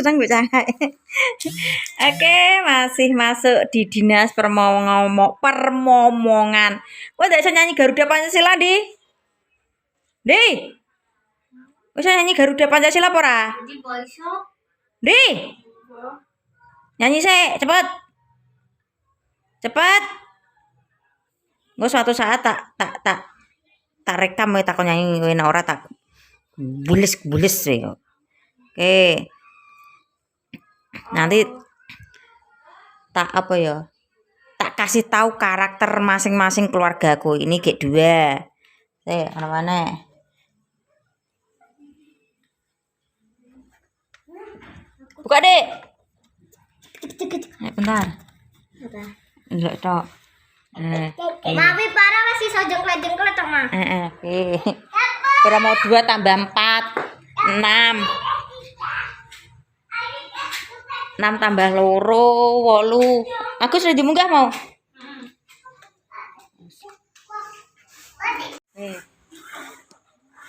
seneng bercanda. Oke, masih masuk di dinas permomongan. Kok ndak iso nyanyi Garuda Pancasila, Di? Di. Bisa nyanyi Garuda Pancasila apa ora? Di. Nyanyi sih, cepet. Cepet. Engko suatu saat tak rekam tak nyanyi kowe ora tak bulis sih. Oke. Nanti tak apa ya? Tak kasih tahu karakter masing-masing keluargaku. Ini kayak dua. Mana-mana. Buka, Dek. Bentar. Enggak tok. Mami parah masih jengklet tok, Mah. Oke. Berapa mau 2 tambah 4? 6. 6 tambah loro 8. Aku sudah dimunggah mau.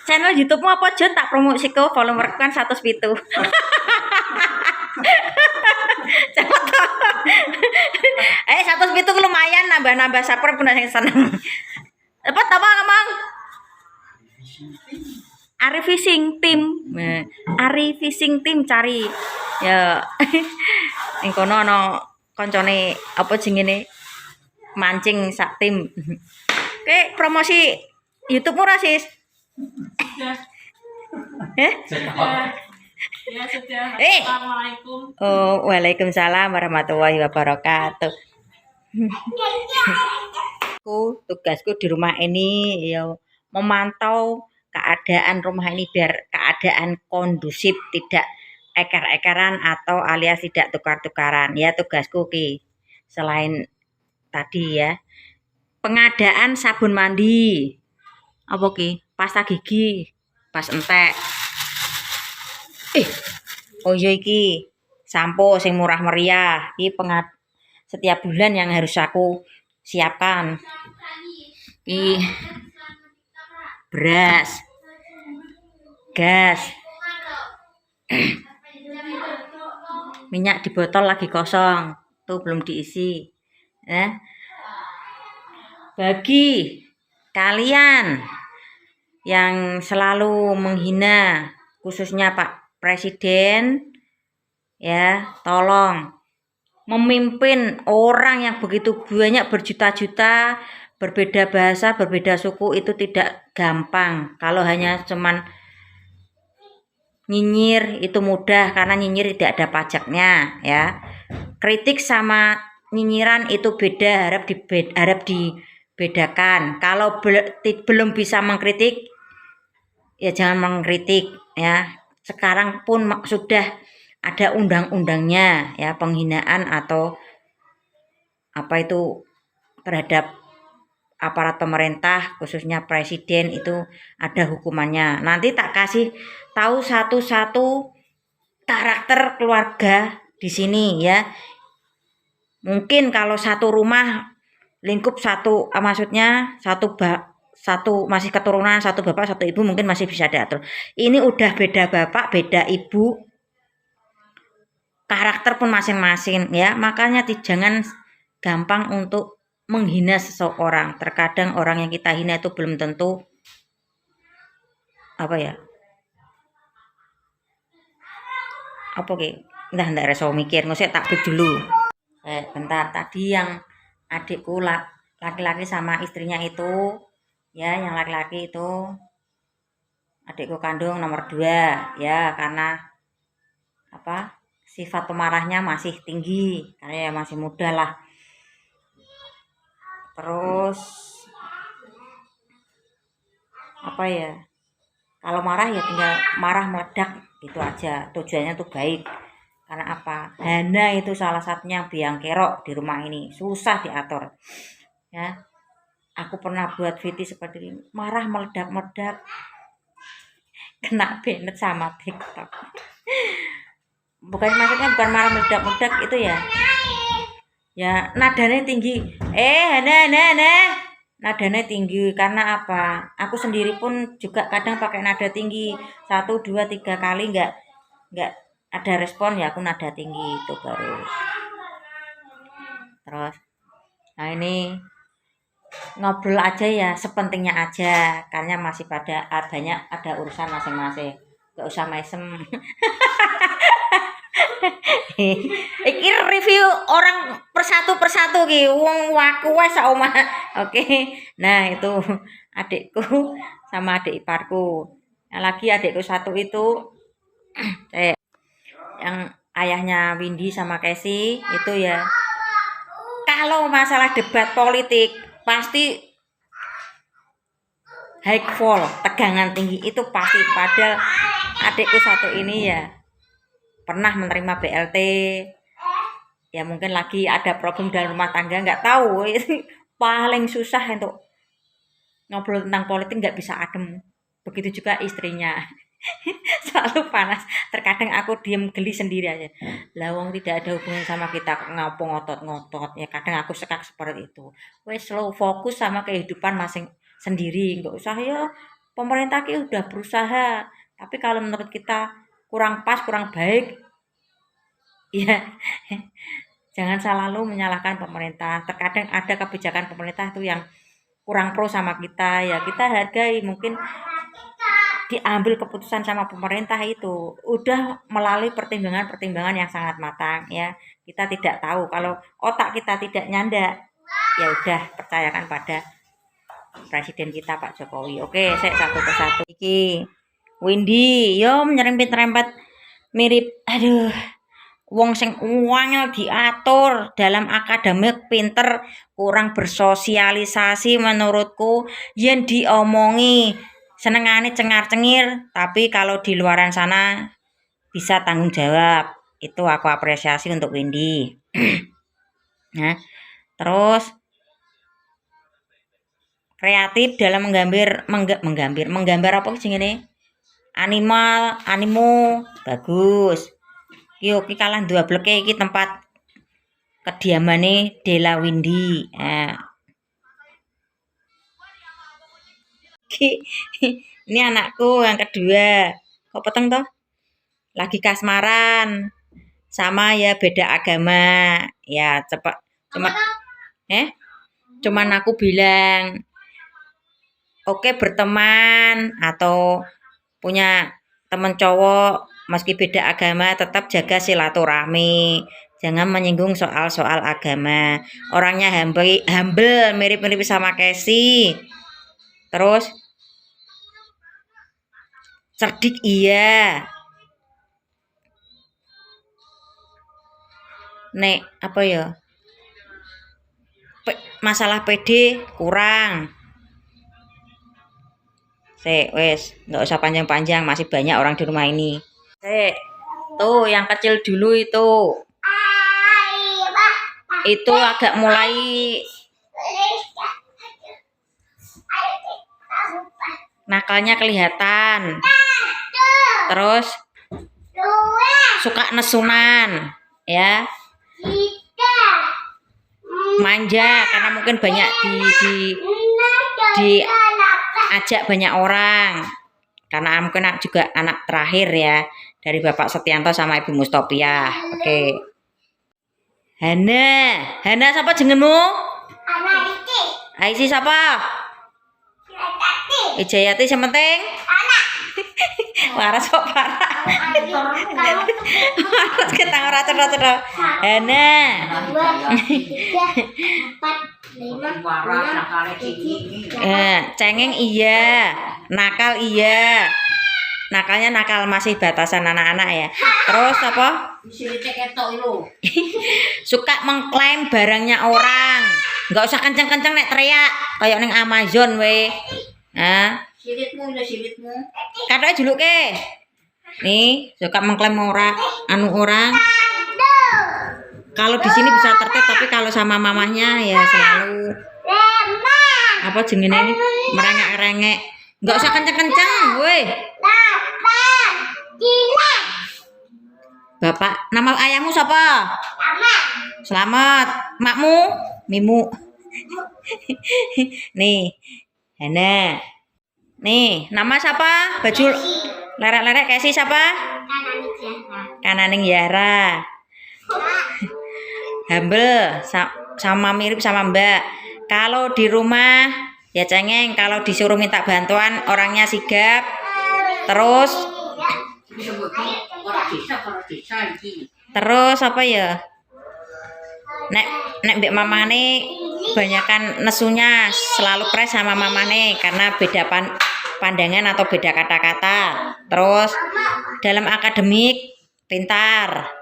Channel YouTube-mu apa Jon tak promosiko follower kan 107. Cepet toh. 107 lumayan nambah subscribe pun sing seneng. Cepet apa ngomong? Ari Fishing Team cari. Ya. Ning kono ana koncone apa jenenge mancing sak tim. Oke, promosi YouTube-mu ora, Sis? Sudah. Ya, Sudah. Assalamualaikum. Oh, waalaikumsalam warahmatullahi wabarakatuh. Tugasku di rumah ini ya memantau keadaan rumah ini biar keadaan kondusif, tidak eker-ekeran atau alias tidak tukar-tukaran. Ya tugasku Ki. Selain tadi ya, pengadaan sabun mandi. Apa Ki? Pasta gigi, pas entek. Oh iya iki sampo sing murah meriah. Iki setiap bulan yang harus aku siapkan. Iki beras, gas, minyak di botol lagi kosong, tuh belum diisi. Bagi kalian yang selalu menghina, khususnya Pak Presiden, ya tolong memimpin orang yang begitu banyak berjuta-juta, berbeda bahasa, berbeda suku itu tidak gampang. Kalau hanya cuman nyinyir itu mudah karena nyinyir tidak ada pajaknya ya. Kritik sama nyinyiran itu beda, harap dibedakan. Kalau belum bisa mengkritik ya jangan mengkritik ya. Sekarang pun sudah ada undang-undangnya ya, penghinaan atau apa itu terhadap aparat pemerintah khususnya presiden itu ada hukumannya. Nanti tak kasih tahu satu-satu karakter keluarga di sini ya. Mungkin kalau satu rumah lingkup satu, maksudnya satu masih keturunan, satu bapak satu ibu mungkin masih bisa diatur. Ini udah beda bapak beda ibu, karakter pun masing-masing ya. Makanya jangan gampang untuk menghina seseorang. Terkadang orang yang kita hina itu belum tentu apa ya, apa ki, ndak reso mikir, ngosek tak dulu. Bentar, tadi yang adikku laki-laki sama istrinya itu ya, yang laki-laki itu adikku kandung nomor 2 ya, karena apa, sifat pemarahnya masih tinggi karena ya masih muda lah. Terus apa ya, kalau marah ya tinggal marah meledak gitu aja, tujuannya tuh baik. Karena apa, Hana itu salah satunya biang kerok di rumah ini, susah diatur ya. Aku pernah buat video seperti ini, marah meledak-meledak, kena banned sama TikTok. Maksudnya bukan marah meledak-meledak itu ya. Ya nadanya tinggi. Hana. Nadanya tinggi karena apa? Aku sendiri pun juga kadang pakai nada tinggi 1, 2, 3 kali enggak ada respon ya aku nada tinggi itu baru. Terus nah ini ngobrol aja ya sepentingnya aja karena masih pada banyak ada urusan masing-masing, gak usah mesem. Iki review orang persatu ki wong waku wes sak omah. Oke. Nah, itu adikku sama adik iparku. Yang lagi adikku satu itu yang ayahnya Windy sama Casey itu ya. Kalau masalah debat politik pasti high fall, tegangan tinggi itu pasti. Padahal adikku satu ini ya pernah menerima BLT, ya mungkin lagi ada problem dalam rumah tangga, nggak tahu. Itu paling susah untuk ngobrol tentang politik, nggak bisa adem. Begitu juga istrinya. Selalu panas. Terkadang aku diem geli sendiri aja. Lawang tidak ada hubungan sama kita, ngopo ngotot-ngotot. Ya kadang aku sekak seperti itu. Wes slow fokus sama kehidupan masing sendiri, nggak usah ya pemerintah ki udah berusaha, tapi kalau menurut kita kurang pas, kurang baik, ya jangan selalu menyalahkan pemerintah. Terkadang ada kebijakan pemerintah itu yang kurang pro sama kita, ya kita hargai. Mungkin diambil keputusan sama pemerintah itu udah melalui pertimbangan-pertimbangan yang sangat matang ya. Kita tidak tahu, kalau otak kita tidak nyanda, ya udah percayakan pada presiden kita Pak Jokowi. Oke, saya satu persatu iki. Windy, yo nyerempet-rempet mirip aduh wong sing uangnya diatur dalam akademik pinter, kurang bersosialisasi menurutku. Yen diomongi senengane cengar-cengir, tapi kalau di luaran sana bisa tanggung jawab. Itu aku apresiasi untuk Windy. Nah, terus kreatif dalam menggambar apa sih ini? Animo bagus. Ki kalah dua bleke iki tempat kediamane Della Windy. Ini anakku yang kedua. Kok peteng toh? Lagi kasmaran. Sama ya beda agama. Ya cepat cuman aku bilang oke berteman atau punya teman cowok meski beda agama tetap jaga silaturahmi, jangan menyinggung soal-soal agama. Orangnya humble mirip-mirip sama Casey. Terus cerdik iya. Nek apa ya? Masalah PD kurang. Wes, nggak usah panjang-panjang, masih banyak orang di rumah ini. Tuh yang kecil dulu itu agak mulai nakalnya kelihatan. Terus suka nesunan, ya. Manja karena mungkin banyak diajak banyak orang, karena mungkin juga anak terakhir ya dari Bapak Setianto sama Ibu Mustopia. Oke. Hana siapa jenengmu? Aisi siapa? Ijayati sementing waras kok parah. Waras ketang ora cedok-cedok. Hana. 2, 3, 4, 5, 6, 7. Cengeng iya, nakal iya. Nakalnya nakal masih batasan anak-anak ya. Terus apa? Suka mengklaim barangnya orang. Enggak usah kenceng-kenceng nek teriak kayak ning Amazon we. Silitmu. Katanya juluke. Nih, suka mengklaim orang. Kalau di sini bisa tertib, tapi kalau sama mamahnya ya selalu apa jenenge ini merengek-rengek. Enggak usah kenceng-kenceng, weh. Bapak, nama ayahmu siapa? Selamat. Makmu? Mimu. Nih, Hana. Nih, nama siapa? Baju Lerek-lerek Casey siapa? Kanan Tiara. Kananing Yara. Humble sama mirip sama Mbak. Kalau di rumah ya cengeng, kalau disuruh minta bantuan orangnya sigap. Terus apa ya? Nek mbek mamane banyakan nesunya selalu pres sama mamane karena beda pandangan atau beda kata-kata. Terus dalam akademik pintar.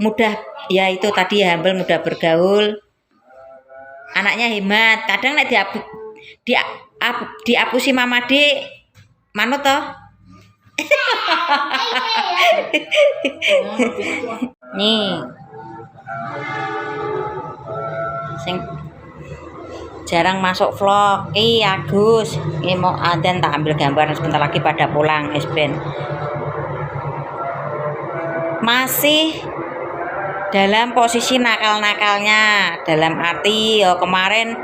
Mudah ya itu tadi ya, humble, mudah bergaul. Anaknya hemat. Kadang nek diapusi mama Dik manut toh. Nih. Sing jarang masuk vlog Agus. Ini mau adzan tak ambil gambar sebentar lagi pada pulang Esben. Masih dalam posisi nakal-nakalnya, dalam arti ya kemarin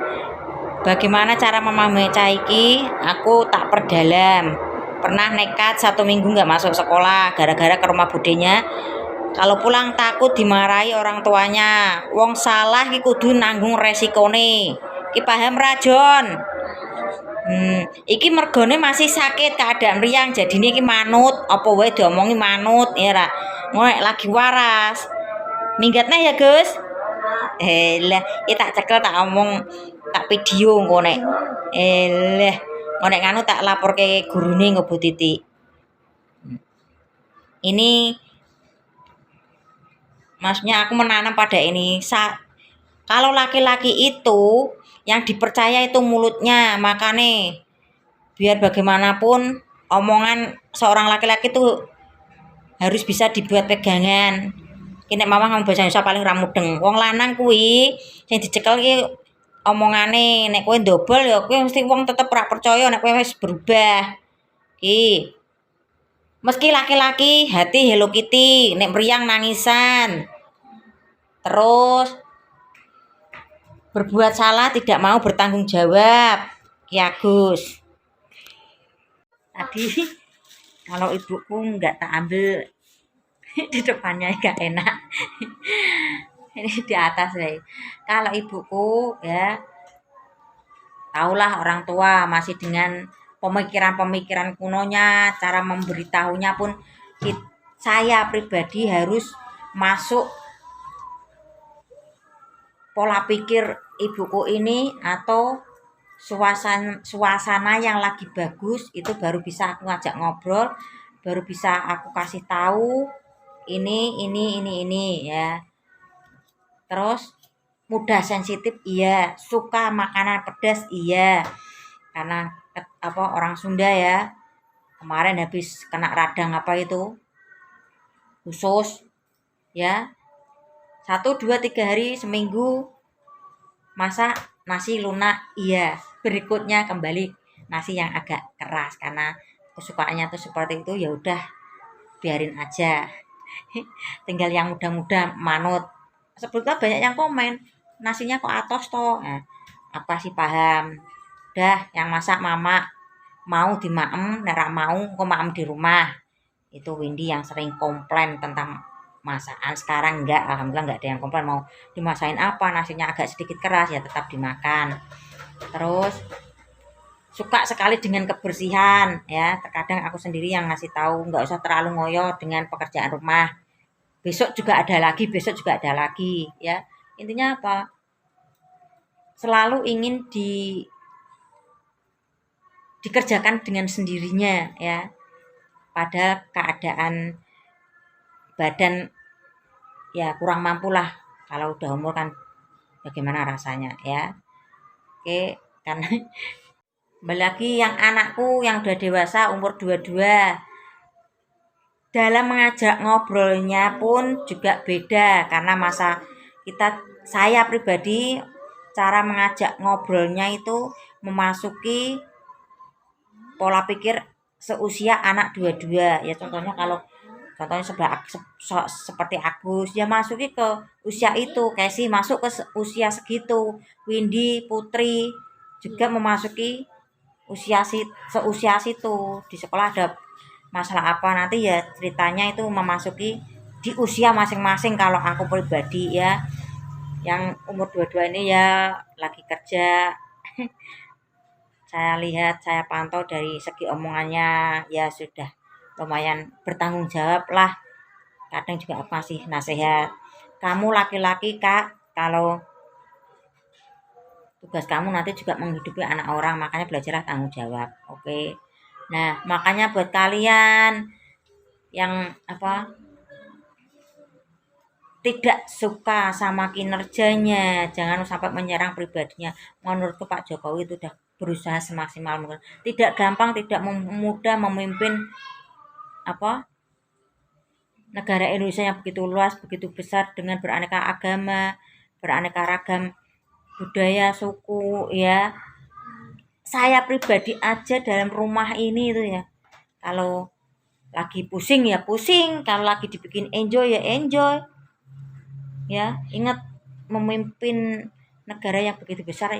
bagaimana cara memahami Caiki aku tak perdalam. Pernah nekat 1 minggu nggak masuk sekolah gara-gara ke rumah budenya. Kalau pulang takut dimarahi orang tuanya. Wong salah ki kudu nanggung resikone. Ki paham rajon. Iki mergone masih sakit keadaan riang jadine iki manut apa wae diomongi manut ya ra. Ngono lagi waras. Minggatnya ya Gus. Lah, tak cekel tak omong tak video engko nek. Nek nganu tak lapor ke gurune ngobo titik. Ini maksudnya aku menanam pada ini. Kalau laki-laki itu yang dipercaya itu mulutnya, makanya biar bagaimanapun omongan seorang laki-laki itu harus bisa dibuat pegangan. Nek mama ngomong bahasa Indonesia paling ramudeng. Wong lanang kuwi sing dicekel ki omongane, nek kowe ndobol ya kowe mesti wong tetep ora percaya nek kowe wis berubah. Ki. Meski laki-laki hati Hello Kitty, nek meriang nangisan. Terus berbuat salah tidak mau bertanggung jawab. Ki Agus. Tadi kalau ibuku enggak tak ambil di depannya gak enak. Ini di atas deh. Kalau ibuku ya tahulah orang tua masih dengan pemikiran-pemikiran kunonya, cara memberitahunya pun saya pribadi harus masuk pola pikir ibuku ini atau suasana yang lagi bagus itu baru bisa aku ngajak ngobrol, baru bisa aku kasih tahu ini ya. Terus mudah sensitif iya, suka makanan pedas iya. Karena orang Sunda ya. Kemarin habis kena radang apa itu? Khusus ya. 1, 2, 3 hari seminggu masak nasi lunak iya. Berikutnya kembali nasi yang agak keras karena kesukaannya tuh seperti itu, ya udah biarin aja. Tinggal yang muda-muda manut. Sebetulnya banyak yang komen nasinya kok atos toh. Apa sih paham. Udah yang masak mama, mau di maem, nera mau kok maem di rumah. Itu Windy yang sering komplain tentang masakan. Sekarang enggak, alhamdulillah enggak ada yang komplain mau dimasain apa, nasinya agak sedikit keras ya tetap dimakan. Terus suka sekali dengan kebersihan ya. Terkadang aku sendiri yang ngasih tahu enggak usah terlalu ngoyo dengan pekerjaan rumah. Besok juga ada lagi ya. Intinya apa? Selalu ingin dikerjakan dengan sendirinya ya. Pada keadaan badan ya kurang mampu lah. Kalau udah umur kan bagaimana rasanya ya. Oke, karena lagi yang anakku yang udah dewasa umur 22. Dalam mengajak ngobrolnya pun juga beda karena saya pribadi cara mengajak ngobrolnya itu memasuki pola pikir seusia anak 22 ya. Contohnya seperti Agus ya masuki ke usia itu, Casey masuk ke usia segitu, Windy, Putri juga memasuki seusia situ. Di sekolah ada masalah apa nanti ya ceritanya itu memasuki di usia masing-masing. Kalau aku pribadi ya yang umur 22 ini ya lagi kerja. Saya lihat, saya pantau dari segi omongannya ya sudah lumayan bertanggung jawab lah. Kadang juga masih nasihat. Kamu laki-laki Kak, kalau tugas kamu nanti juga menghidupi anak orang, makanya belajarlah tanggung jawab. Oke. Nah, makanya buat kalian yang tidak suka sama kinerjanya, jangan sampai menyerang pribadinya. Menurutku Pak Jokowi itu udah berusaha semaksimal mungkin. Tidak gampang, tidak mudah memimpin negara Indonesia yang begitu luas, begitu besar dengan beraneka agama, beraneka ragam budaya, suku ya. Saya pribadi aja dalam rumah ini itu ya. Kalau lagi pusing ya pusing, kalau lagi dibikin enjoy ya enjoy. Ya, ingat memimpin negara yang begitu besar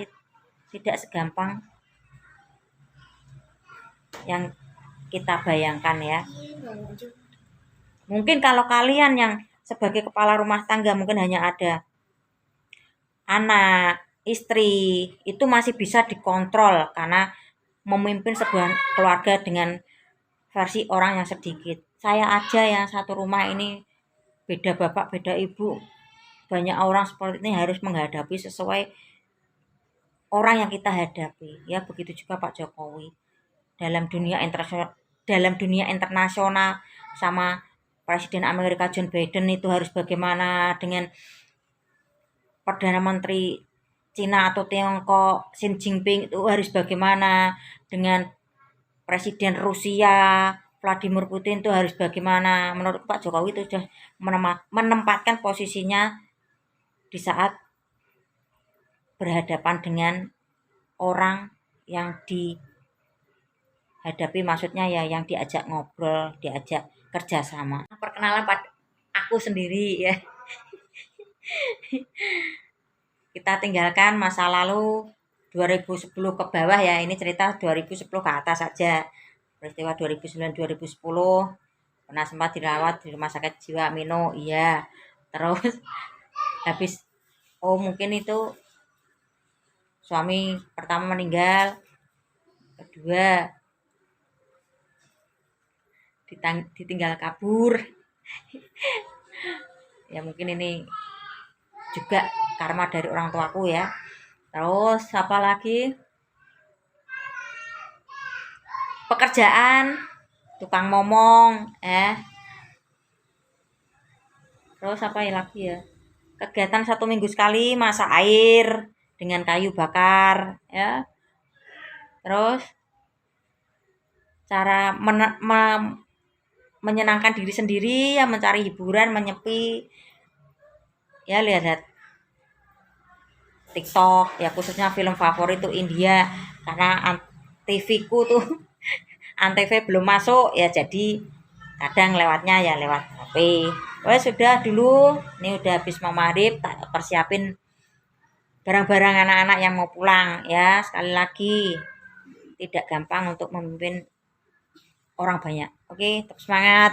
tidak segampang yang kita bayangkan ya. Mungkin kalau kalian yang sebagai kepala rumah tangga mungkin hanya ada anak, istri, itu masih bisa dikontrol karena memimpin sebuah keluarga dengan versi orang yang sedikit. Saya aja yang satu rumah ini beda bapak, beda ibu. Banyak orang seperti ini harus menghadapi sesuai orang yang kita hadapi. Ya, begitu juga Pak Jokowi. Dalam dunia internasional sama Presiden Amerika John Biden itu harus bagaimana, dengan Perdana Menteri Cina atau Tiongkok Xi Jinping itu harus bagaimana, dengan Presiden Rusia Vladimir Putin itu harus bagaimana. Menurut Pak Jokowi itu sudah menempatkan posisinya di saat berhadapan dengan orang yang dihadapi, maksudnya ya yang diajak ngobrol, diajak kerjasama. Perkenalan pada aku sendiri ya. Kita tinggalkan masa lalu 2010 ke bawah ya, ini cerita 2010 ke atas saja. Peristiwa 2009-2010 pernah sempat dirawat di rumah sakit jiwa Mino, iya. Terus habis mungkin itu suami pertama meninggal, kedua ditinggal kabur. Ya mungkin ini juga karma dari orang tuaku ya. Terus apa lagi? Pekerjaan, tukang momong, terus apa lagi ya? Kegiatan 1 minggu sekali masak air dengan kayu bakar, ya. Terus cara menyenangkan diri sendiri ya, mencari hiburan, menyepi. Ya lihat TikTok ya, khususnya film favorit itu India, karena TV ku tuh Antv belum masuk ya, jadi kadang lewatnya ya lewat HP. Sudah dulu, ini udah habis mau maghrib, tak persiapin barang-barang anak-anak yang mau pulang ya. Sekali lagi tidak gampang untuk memimpin orang banyak. Oke, tetap semangat.